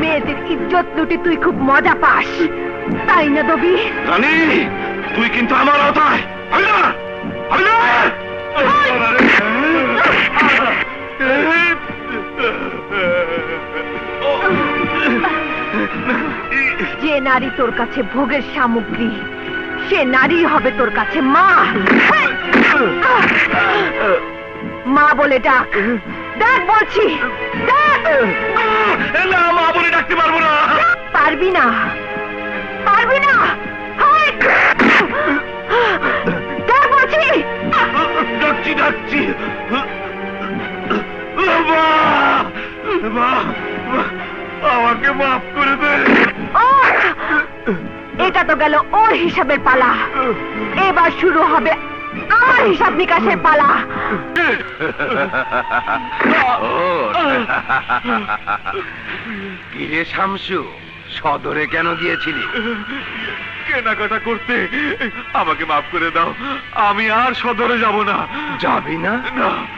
মেয়েদের ইজ্জত লুটে তুই খুব মজা পাস, তাই না দবি? রানী, তুই কিন্তু আমার আওতায়। আমি না, আমি না। যে নারী তোর কাছে ভোগের সামগ্রী, সে নারী হবে তোর কাছে মা। মা বলে ডাক, ডাক বলছি, ডাক। না, মা বলে ডাকতে পারবো না। পারবি না, পারবি না। ডাক বলছি। ডাকছি, ডাকছি। আমাকে মাফ করে দে। এটা তো গেল ওর হিসাবের পালা, এবার শুরু হবে আমার হিসাব নিকাশের পালা। কিরে শামসু, সদরে কেন গিয়েছিলি? কেনাকাটা করতে। আমাকে মাফ করে দাও, আমি আর সদরে যাব না। যাবি না?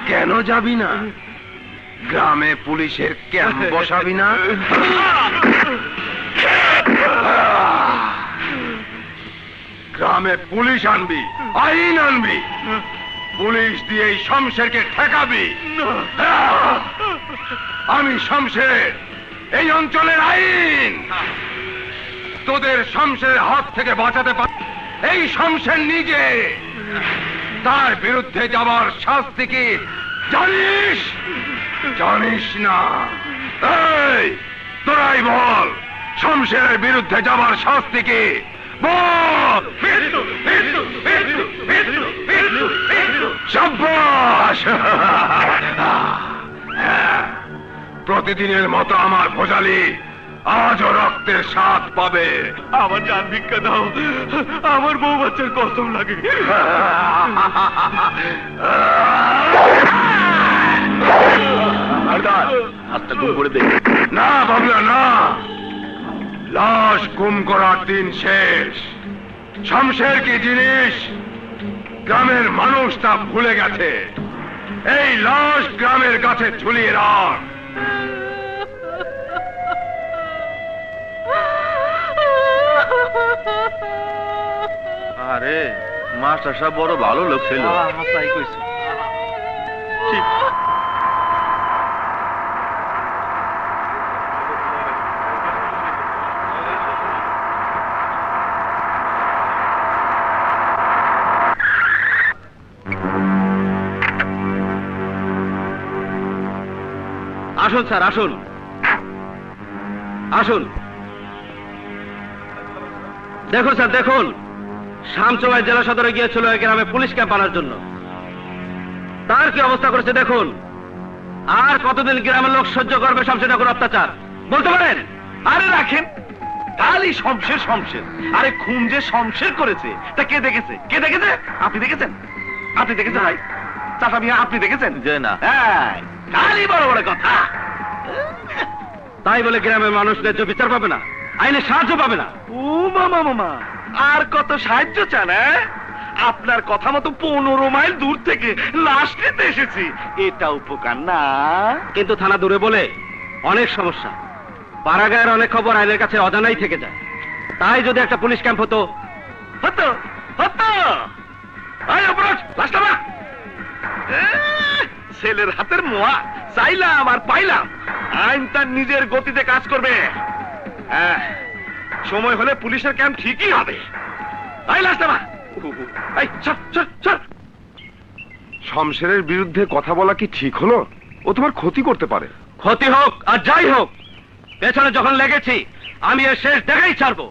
কেন যাবি না? গ্রামে পুলিশের ক্যাম্প বসাবি না? গ্রামে পুলিশ আনবি, আইন আনবি, পুলিশ দিয়ে এই শমশেরকে ঠেকাবি। আমি শমশের, এই অঞ্চলের আইন। তোদের শমশের হাত থেকে বাঁচাতে পার এই শমশের নিজে। তার বিরুদ্ধে যাবার শাস্তি কি জানিস? জানিস না? এই তোরাই বল, শমশেরের বিরুদ্ধে যাবার শাস্তি কি? বল। শাবাশ! প্রতিদিনের মতো আমার ভোজালি আজও রক্তের স্বাদ পাবে। আমার জান ভিক্ষা দাও, আমার বউ বাচ্চার কসম লাগে। হাতটা গুম করে দে। না বাবলা, না, লাশ গুম করার দিন শেষ। শমশের কি জিনিস গ্রামের মানুষ তা ভুলে গেছে। এই লাশ গ্রামের কাছে ঝুলিয়ে রাখ। আরে মাস্টার সাহেব বড় ভালো লোক ছিল। ঠিক। আসুন স্যার, আসুন আসুন। দেখুন স্যার, দেখুন, শামচুবাই জেলা সদরে গিয়েছিল এই গ্রামে পুলিশ ক্যাম্প আনার জন্য। তার কি অবস্থা করেছে দেখুন। আর কতদিন গ্রামের লোক সহ্য করবে শামসুনগর অত্যাচার বলতে পারেন? আরে রাখেন, খালি শমশের শমশের। আরে খুন যে শমশের করেছে তা কে দেখেছে? কে দেখেছে? আপনি দেখেছেন? আপনি দেখেছেন ভাই? চাচা মিয়া, আপনি দেখেছেন? যে না। হ্যাঁ, খালি বড় বড় কথা। তাই বলে গ্রামের মানুষ ন্যায্য বিচার পাবে না, আইনের সাহায্য পাবে না? ও মামা, মামা আর কত সাহায্য চান? আপনার কথা মতো 15 মাইল দূর থেকে লাশ নিতে এসেছি, এটা উপকার না? কিন্তু থানা দূরে বলে অনেক সমস্যা, পাড়াগাঁয়ের অনেক খবর আইনের কাছে অজানাই থেকে যায়। তাই যদি একটা পুলিশ ক্যাম্প হতো। হতো হতো। এই অপরাধ, লাশটা না। ছেলের হাতের মোয়া চাইলাম আর পাইলাম। আইন তার নিজের গতিতে কাজ করবে। হ্যাঁ, সময় হলে পুলিশের ক্যাম্প ঠিকই হবে। এই লাশটা না। এই চল চল চল। শমশেরের বিরুদ্ধে কথা বলা কি ঠিক হলো? ও তোমার ক্ষতি করতে পারে। ক্ষতি হোক আর যাই হোক, পেছনে যখন লেগেছি আমি এর শেষ দেখেই ছাড়বো।